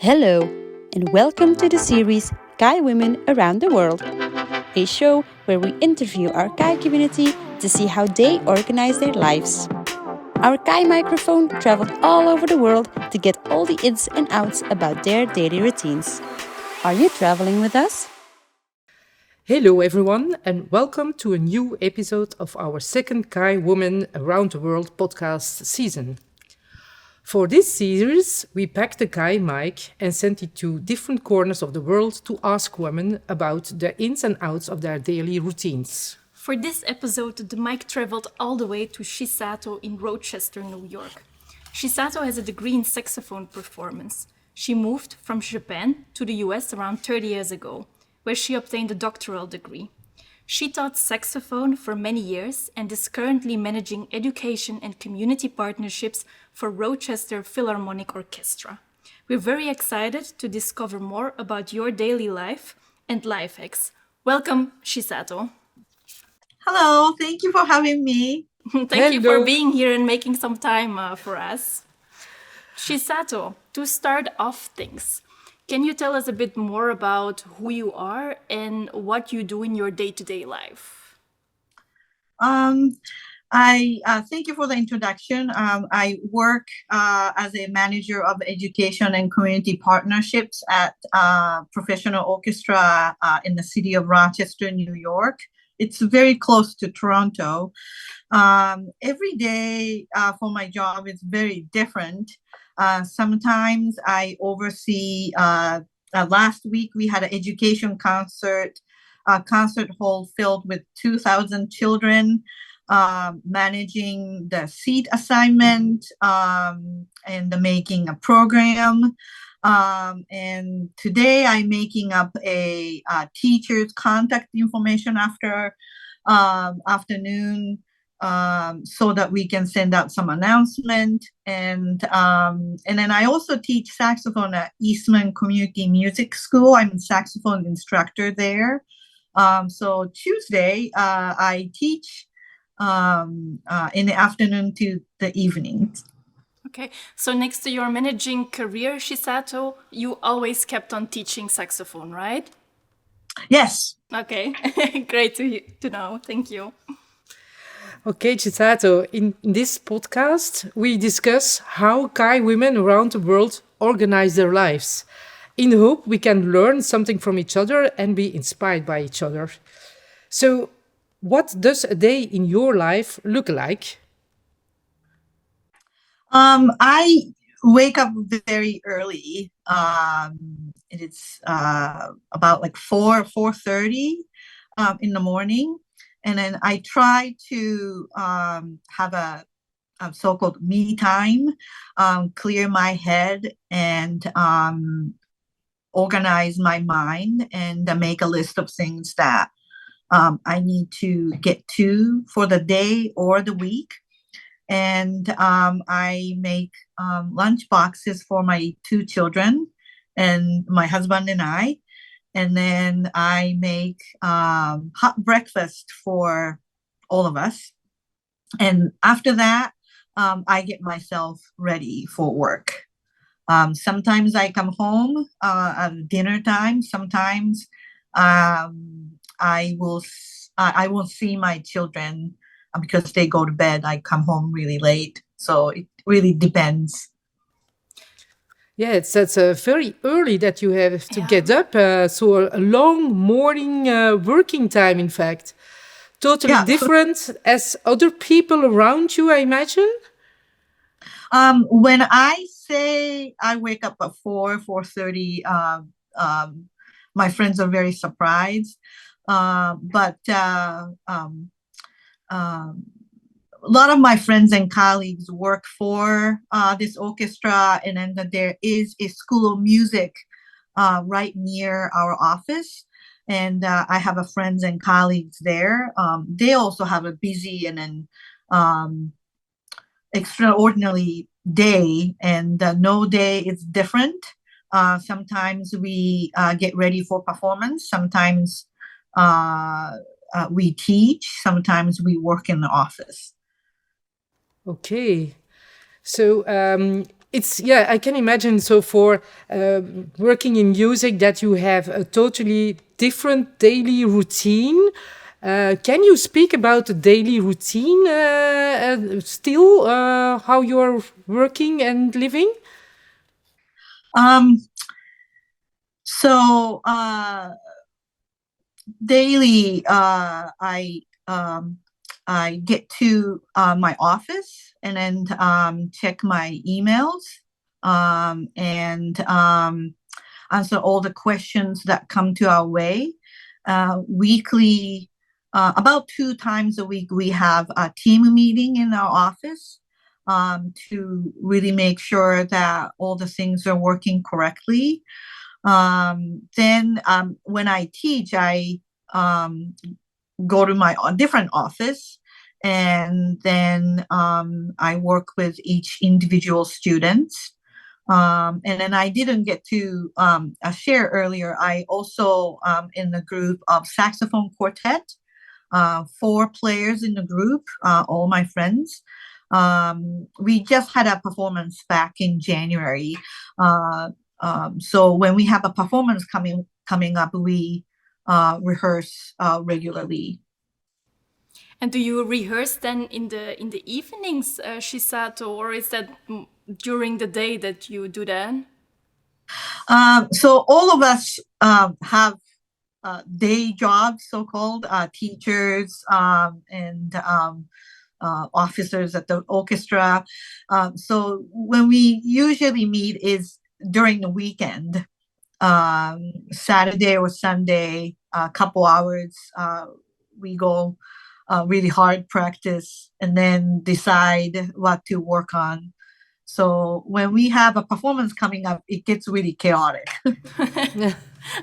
Hello, and welcome to the series KAAI Women Around the World, a show where we interview our KAAI community to see how they organize their lives. Our KAAI microphone traveled all over the world to get all the ins and outs about their daily routines. Are you traveling with us? Hello, everyone, and welcome to a new episode of our second KAAI Women Around the World podcast season. For this series, we packed the KAAI mic and sent it to different corners of the world to ask women about the ins and outs of their daily routines. For this episode, the mic traveled all the way to Chisato in Rochester, New York. Chisato has a degree in saxophone performance. She moved from Japan to the US around 30 years ago, where she obtained a doctoral degree. She taught saxophone for many years and is currently managing education and community partnerships for Rochester Philharmonic Orchestra. We're very excited to discover more about your daily life and life hacks. Welcome, Chisato. Hello, thank you for having me. Thank you for being here and making some time for us. Chisato, to start off things, can you tell us a bit more about who you are and what you do in your day-to-day life? I thank you for the introduction. I work as a manager of education and community partnerships at professional orchestra in the city of Rochester, New York. It's very close to Toronto. Every day for my job is very different. Sometimes I oversee, last week we had an education concert, a concert hall filled with 2,000 children, managing the seat assignment and the making a program. And today I'm making up a teacher's contact information afternoon so that we can send out some announcement. And then I also teach saxophone at Eastman Community Music School. I'm a saxophone instructor there. So Tuesday I teach in the afternoon to the evening. Okay, so next to your managing career, Chisato, you always kept on teaching saxophone, right? Yes. Okay, great to know. Thank you. Okay, Chisato, in this podcast, we discuss how KAAI women around the world organize their lives. In hope we can learn something from each other and be inspired by each other. So, what does a day in your life look like? I wake up very early. It's about like 4:30 in the morning. And then I try to have a so-called me time, clear my head and organize my mind and make a list of things that I need to get to for the day or the week. And I make lunch boxes for my two children and my husband and I. And then I make hot breakfast for all of us. And after that, I get myself ready for work. Sometimes I come home at dinner time. Sometimes I will see my children because they go to bed. I come home really late. So it really depends. Yeah, it's very early that you have to get up. So a long morning working time, in fact. Totally different as other people around you, I imagine? When I say I wake up at 4:30, my friends are very surprised. But a lot of my friends and colleagues work for this orchestra, and then there is a school of music right near our office. And I have friends and colleagues there. They also have a busy and then extraordinary day, and no day is different. Sometimes we get ready for performance. Sometimes we teach. Sometimes we work in the office. Okay. So it's, yeah, I can imagine. So for working in music, that you have a totally different daily routine. Can you speak about the daily routine still, how you're working and living? Um, so daily, I get to my office and then check my emails and answer all the questions that come to our way. Weekly, about 2 times a week, we have a team meeting in our office to really make sure that all the things are working correctly. Then when I teach, I go to my different office, and then I work with each individual student. And then I didn't get to share earlier, I also in the group of saxophone quartet, 4 players in the group, all my friends. We just had a performance back in January. So when we have a performance coming up, we rehearse regularly. And do you rehearse then in the evenings, Chisato, or is that during the day that you do that? So all of us have day jobs, so-called teachers and officers at the orchestra. So when we usually meet is during the weekend, Saturday or Sunday, a couple hours. We go really hard practice and then decide what to work on. So when we have a performance coming up, it gets really chaotic.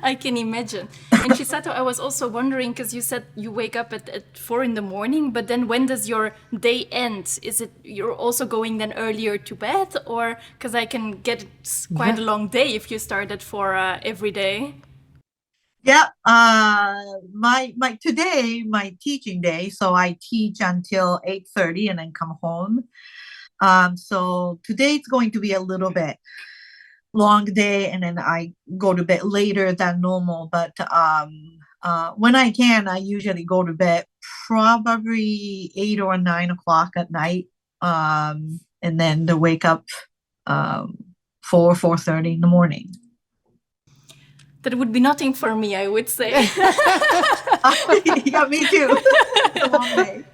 I can imagine. And Chisato, I was also wondering, because you said you wake up at 4 in the morning, but then when does your day end? Is it you're also going then earlier to bed? Or because I can get quite a long day if you start at 4 every day. Yeah, my today, my teaching day, so I teach until 8:30 and then come home. So today it's going to be a little bit long day, and then I go to bed later than normal. But when I can, I usually go to bed probably 8 or 9 o'clock at night, and then to wake up 4:30 in the morning. That would be nothing for me, I would say. Yeah, me too. It's a long day.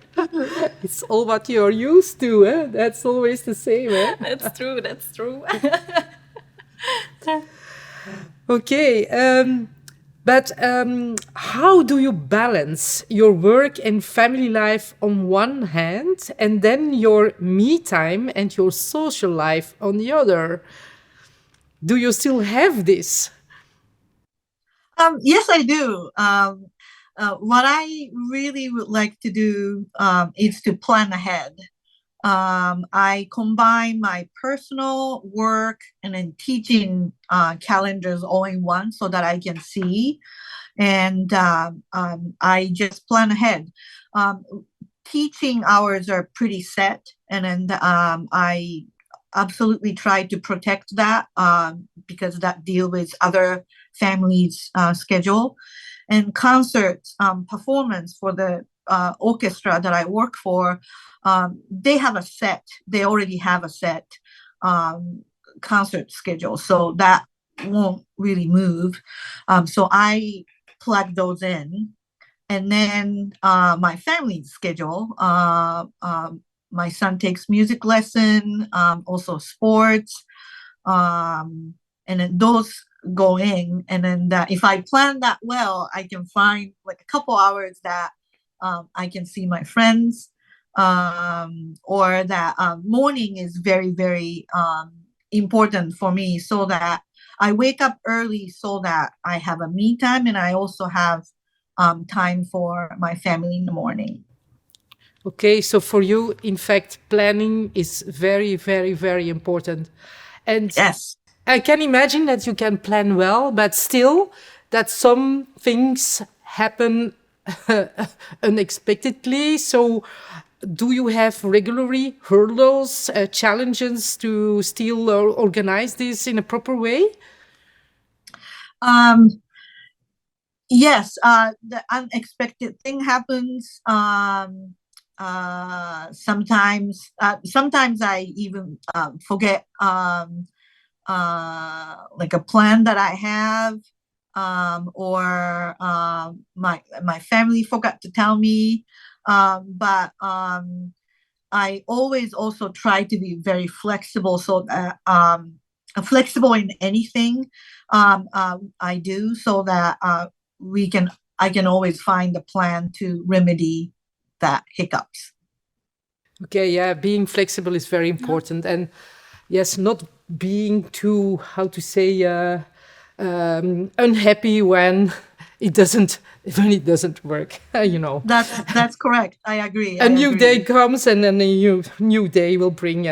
It's all what you're used to, eh? That's always the same, eh? That's true, that's true. Okay, but how do you balance your work and family life on one hand, and then your me time and your social life on the other? Do you still have this? Yes, I do. What I really would like to do is to plan ahead. I combine my personal work and then teaching calendars all in one so that I can see, and I just plan ahead. Um, Teaching hours are pretty set, and then I absolutely try to protect that because that deal with other families' schedule. And concert performance for the orchestra that I work for, they have a set. They already have a set concert schedule, so that won't really move. So I plug those in, and then my family schedule. My son takes music lesson, also sports, and then those go in. And then if I plan that well, I can find like a couple hours that I can see my friends, or that morning is very, very important for me, so that I wake up early so that I have a me time, and I also have time for my family in the morning. Okay, so for you, in fact, planning is very, very, very important. And Yes. I can imagine that you can plan well, but still, that some things happen unexpectedly. So, do you have regularly hurdles, challenges to still organize this in a proper way? Um, yes, the unexpected thing happens. Sometimes I even forget like a plan that I have, or my family forgot to tell me. But I always also try to be very flexible, so that flexible in anything I do, so that we can I can always find a plan to remedy that hiccups. Okay, yeah, being flexible is very important. And yes, not being too, how to say, unhappy when it doesn't work, you know. That's correct. I agree. A I new day agree. comes and then a new day will bring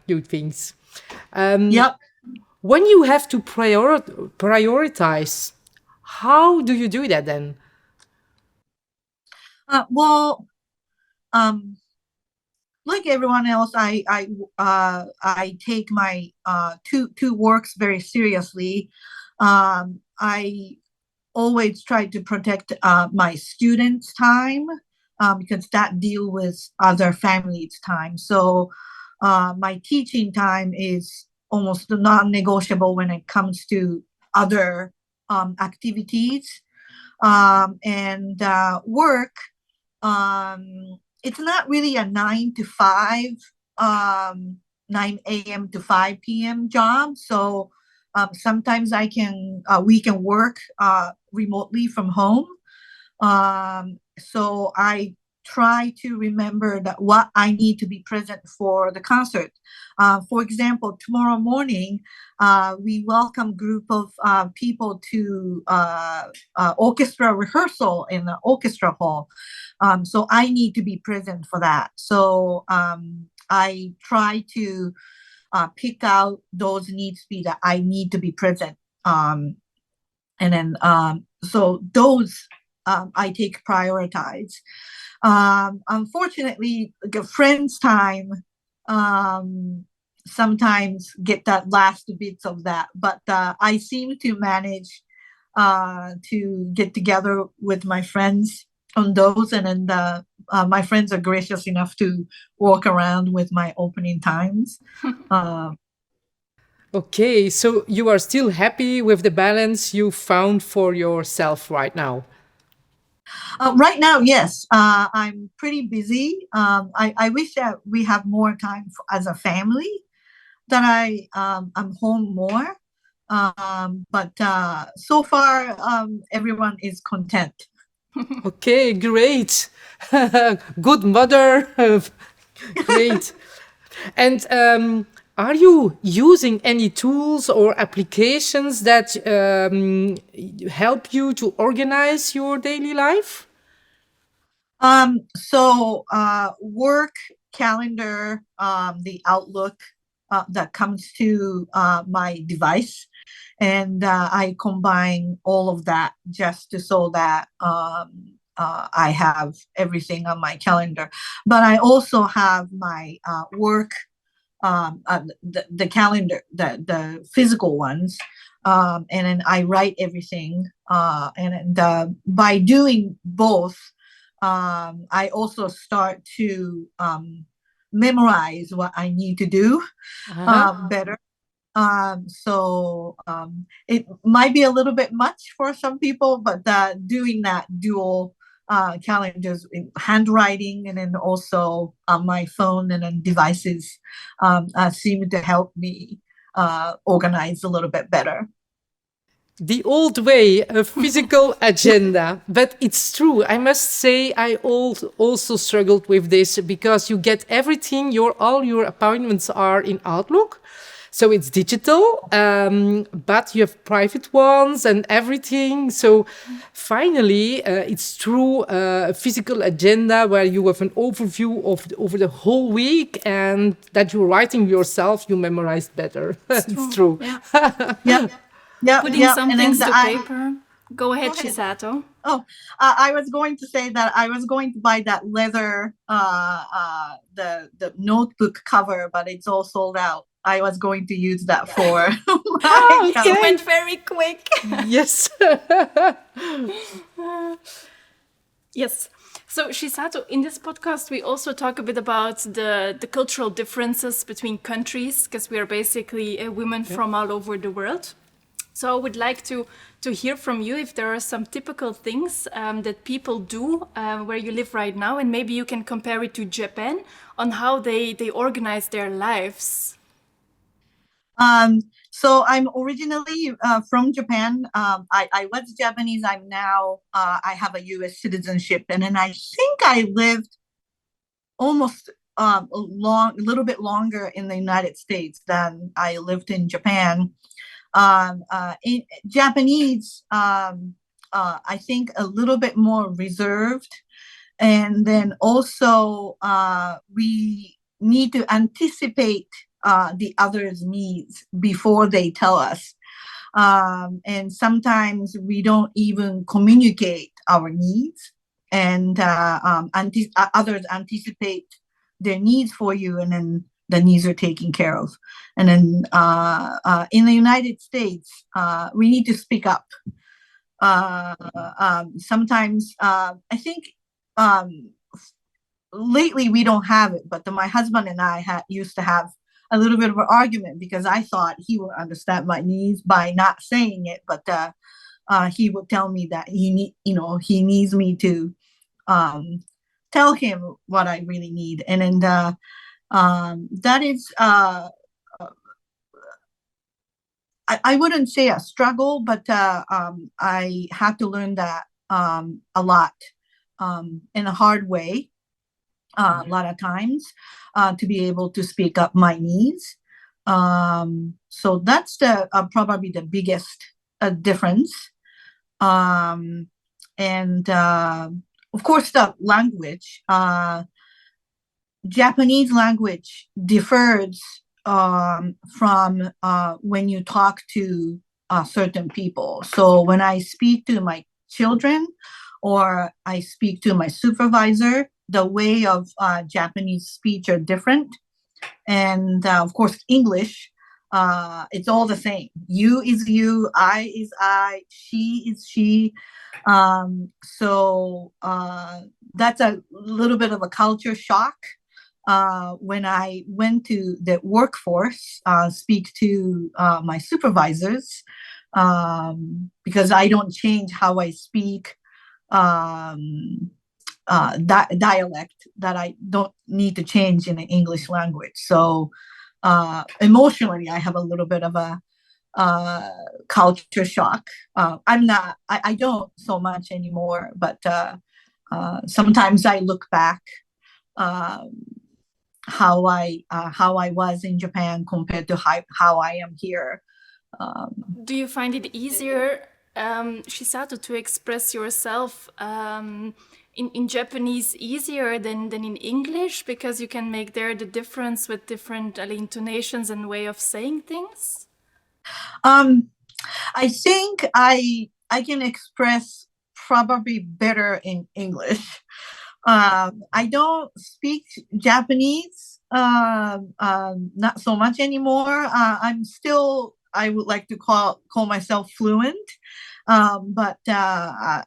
new things. Yep. When you have to prioritize, how do you do that then? Well, um, like everyone else, I take my two works very seriously. I always try to protect my students' time, because that deal with other families' time. So my teaching time is almost non-negotiable when it comes to other activities, and work. It's not really a 9 to 5, 9 a.m. to 5 p.m. job. So sometimes we can work remotely from home. So I try to remember that what I need to be present for the concert. For example, tomorrow morning, we welcome group of people to orchestra rehearsal in the orchestra hall. So I need to be present for that. So I try to pick out those needs be that I need to be present. And then so those I take prioritize. Unfortunately, like a friend's time sometimes get that last bits of that, but I seem to manage to get together with my friends on those, and then my friends are gracious enough to walk around with my opening times. Uh, Okay, so you are still happy with the balance you found for yourself right now? right now, yes, I'm pretty busy. I wish that we have more time as a family, that I'm home more. But so far, everyone is content. Okay, great. Good mother. Great. And are you using any tools or applications that help you to organize your daily life? So work calendar, the Outlook that comes to my device, and I combine all of that just to, so that I have everything on my calendar. But I also have my work, the calendar, the physical ones, and then I write everything. And by doing both, I also start to memorize what I need to do Uh-huh. better. So it might be a little bit much for some people, but doing that dual calendars in handwriting, and then also on my phone and then devices, seem to help me organize a little bit better. The old way, a physical agenda. But it's true. I must say, also struggled with this because you get everything, all your appointments are in Outlook. So it's digital, but you have private ones and everything. So finally, it's true a physical agenda where you have an overview of over the whole week, and that you're writing yourself, you memorize better. It's true. Yeah. Yep. Yep. Putting Yep. some And then things to paper. Go ahead, Go ahead. Chisato. Oh, I was going to say that I was going to buy that leather, the notebook cover, but it's all sold out. I was going to use that for my It went very quick. Yes. Yes. So, Chisato, in this podcast, we also talk a bit about the cultural differences between countries, because we are basically women from all over the world. So I would like to hear from you if there are some typical things that people do where you live right now, and maybe you can compare it to Japan on how they organize their lives. So I'm originally from Japan. I was Japanese. I'm now, I have a US citizenship. And then I think I lived almost a little bit longer in the United States than I lived in Japan. In Japanese, I think a little bit more reserved. And then also we need to anticipate the other's needs before they tell us. And sometimes we don't even communicate our needs, and others anticipate their needs for you, and then the needs are taken care of. And then in the United States, we need to speak up. Sometimes I think lately we don't have it, but my husband and I used to have a little bit of an argument because I thought he would understand my needs by not saying it, but he would tell me that he needs me to tell him what I really need. And then that is I wouldn't say a struggle, but I had to learn that a lot in a hard way, a lot of times, to be able to speak up my needs. So that's probably the biggest difference. And of course, the language. Japanese language differs from when you talk to certain people. So when I speak to my children or I speak to my supervisor, the way of Japanese speech are different. And of course, English, it's all the same. You is you, I is I, she is she. So that's a little bit of a culture shock. When I went to the workforce, speak to my supervisors, because I don't change how I speak dialect that I don't need to change in the English language. So emotionally, I have a little bit of a culture shock. I don't so much anymore, but sometimes I look back how I was in Japan compared to how I am here. Do you find it easier, Chisato, to express yourself in Japanese easier than in English, because you can make there the difference with different intonations and way of saying things? I think I can express probably better in English. I don't speak Japanese, not so much anymore. I'm still, I would like to call myself fluent. But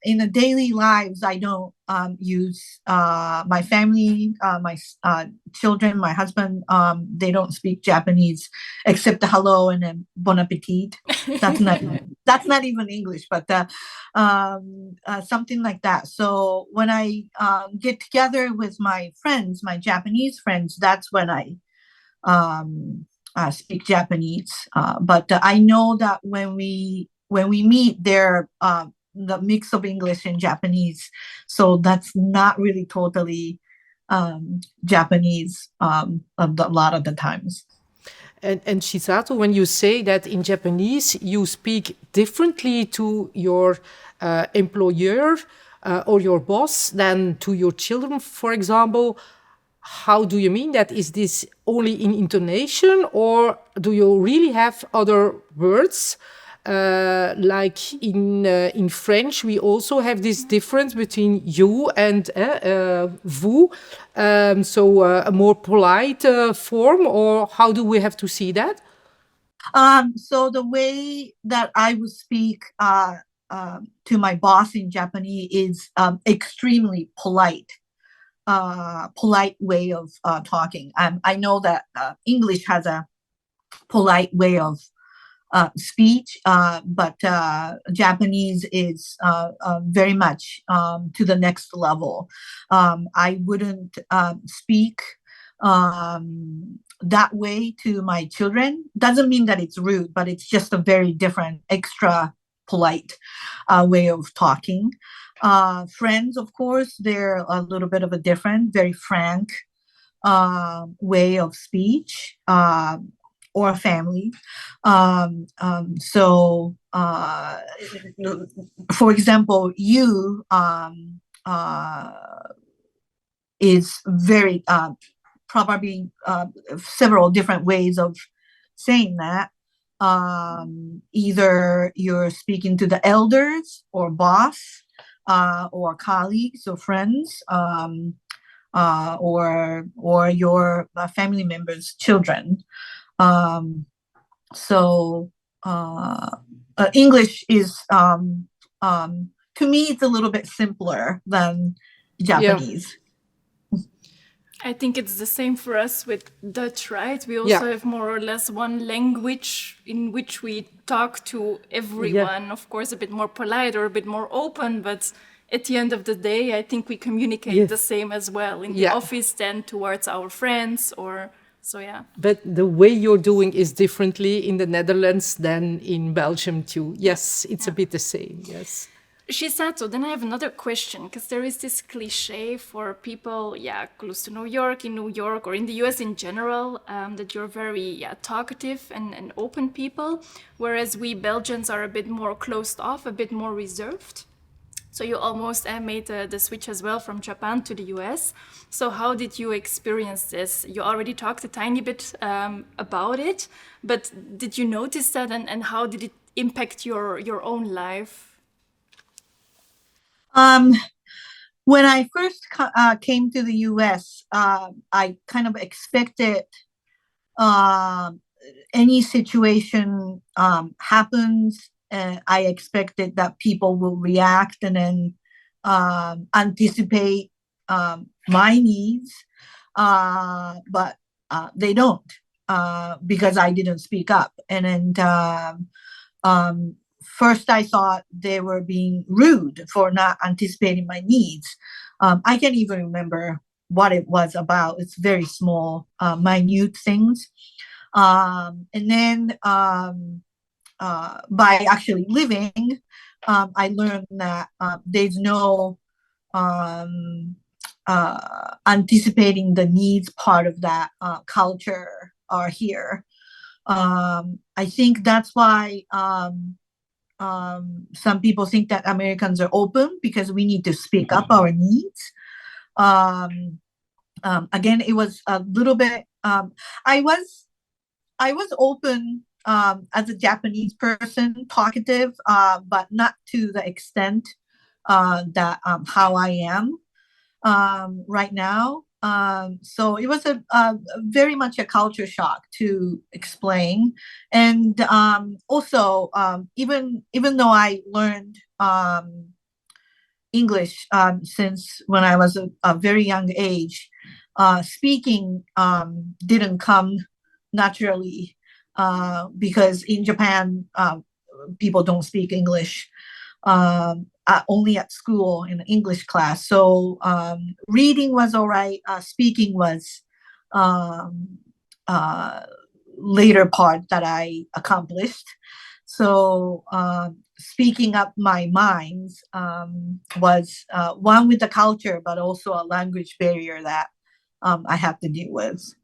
in the daily lives, I don't use my family, my children, my husband. They don't speak Japanese except the hello and then bon appetit. That's not even English, but something like that. So when I get together with my friends, my Japanese friends, that's when I speak Japanese. But I know that when we meet, they're the mix of English and Japanese. So that's not really totally Japanese a lot of the times. And Chisato, when you say that in Japanese you speak differently to your employer or your boss than to your children, for example, how do you mean that? Is this only in intonation, or do you really have other words Like in French, we also have this difference between you and vous. A more polite form, or how do we have to see that? So the way that I would speak to my boss in Japanese is extremely polite. Polite way of talking. I know that English has a polite way of speech, but Japanese is very much to the next level. I wouldn't speak that way to my children. Doesn't mean that it's rude, but it's just a very different, extra polite way of talking. Friends, of course, they're a little bit of a different, very frank way of speech, or family. For example, you is very probably several different ways of saying that. Either you're speaking to the elders or boss, or colleagues or friends, or your family members' children. English is to me it's a little bit simpler than Japanese. I think it's the same for us with Dutch, right? We also have more or less one language in which we talk to everyone. Of course, a bit more polite or a bit more open, but at the end of the day, I think we communicate the same as well in the office than towards our friends or so, yeah. But the way you're doing is differently in the Netherlands than in Belgium too. Yes, it's a bit the same, yes. Chisato, then I have another question, because there is this cliche for people, close to New York, in New York, or in the US in general, that you're very talkative and open people, whereas we Belgians are a bit more closed off, a bit more reserved. So you almost made the switch as well from Japan to the US. So how did you experience this? You already talked a tiny bit about it, but did you notice that, and how did it impact your own life? When I first came to the US, I kind of expected any situation happens, and I expected that people will react and then anticipate my needs, but they don't, because I didn't speak up. And then first I thought they were being rude for not anticipating my needs. I can't even remember what it was about. It's very small, minute things. And then by actually living, I learned that there's no anticipating the needs part of that culture are here. I think that's why some people think that Americans are open, because we need to speak up our needs. Again, it was a little bit. I was open as a Japanese person, talkative, but not to the extent that how I am right now. So it was a very much a culture shock to explain. And also, even though I learned English since when I was a very young age, speaking didn't come naturally, because in Japan, people don't speak English. Only at school in English class. So reading was all right. Speaking was later part that I accomplished. So speaking up my minds was one with the culture, but also a language barrier that I have to deal with.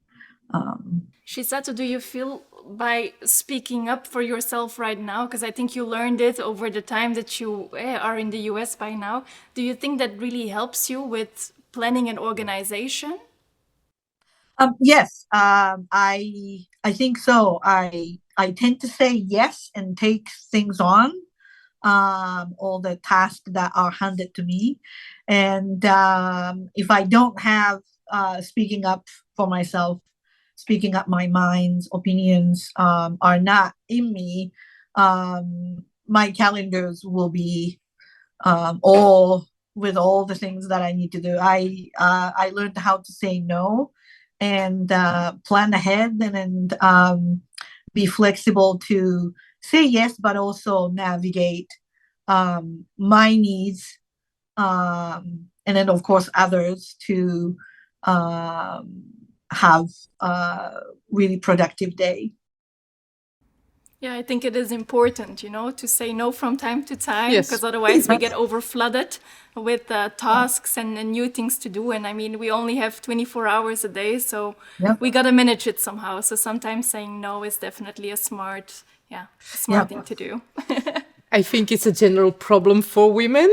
Chisato, do you feel by speaking up for yourself right now, because I think you learned it over the time that you are in the US by now, do you think that really helps you with planning an organization? Yes, I think so. I tend to say yes and take things on, all the tasks that are handed to me. And if I don't have speaking up for myself, speaking up my mind's opinions are not in me, my calendars will be all with all the things that I need to do. I learned how to say no and plan ahead, and then be flexible to say yes, but also navigate my needs, and then of course others to have a really productive day. Yeah, I think it is important, to say no from time to time, Yes. because otherwise we get overflooded with tasks and new things to do. And I mean, we only have 24 hours a day, so Yep. we got to manage it somehow. So sometimes saying no is definitely a smart Yep. thing to do. I think it's a general problem for women.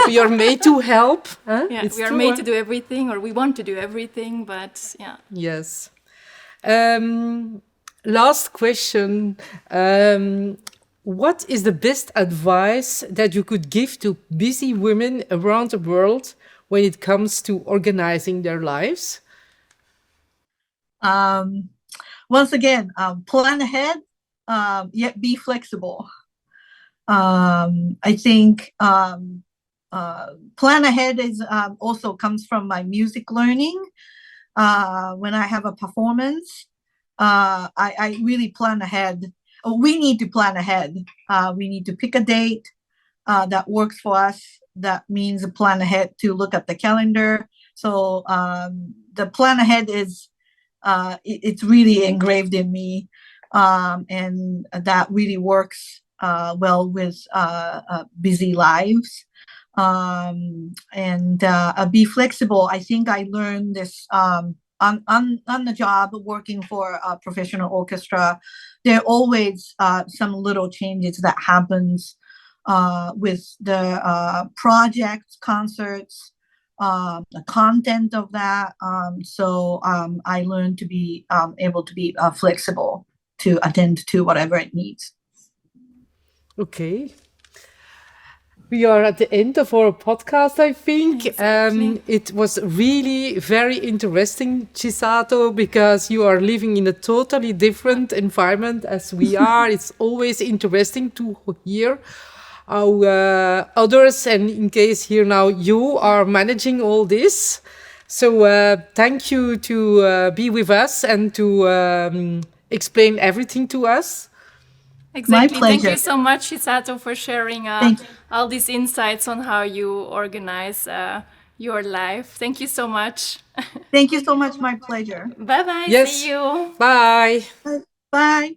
We are made to help. Huh? Yeah, It's we are true, made huh? to do everything, or we want to do everything, but yeah. Yes. Last question. What is the best advice that you could give to busy women around the world when it comes to organizing their lives? Once again, plan ahead, yet be flexible. I think plan ahead is also comes from my music learning. When I have a performance, I really plan ahead. We need to plan ahead. We need to pick a date that works for us. That means plan ahead to look at the calendar. So the plan ahead is it's really engraved in me, and that really works well with busy lives. And be flexible. I think I learned this on the job working for a professional orchestra. There are always some little changes that happens with the projects, concerts, the content of that. So I learned to be able to be flexible to attend to whatever it needs. Okay. We are at the end of our podcast, I think. Exactly. It was really very interesting, Chisato, because you are living in a totally different environment as we are. It's always interesting to hear how others, and in case here now you are managing all this. So thank you to be with us and to explain everything to us. Exactly. Thank pleasure. you so much, Chisato, for sharing Thank you. all these insights on how you organize your life. Thank you so much. Thank you so much. My pleasure. Bye bye. Yes. See you. Bye. Bye.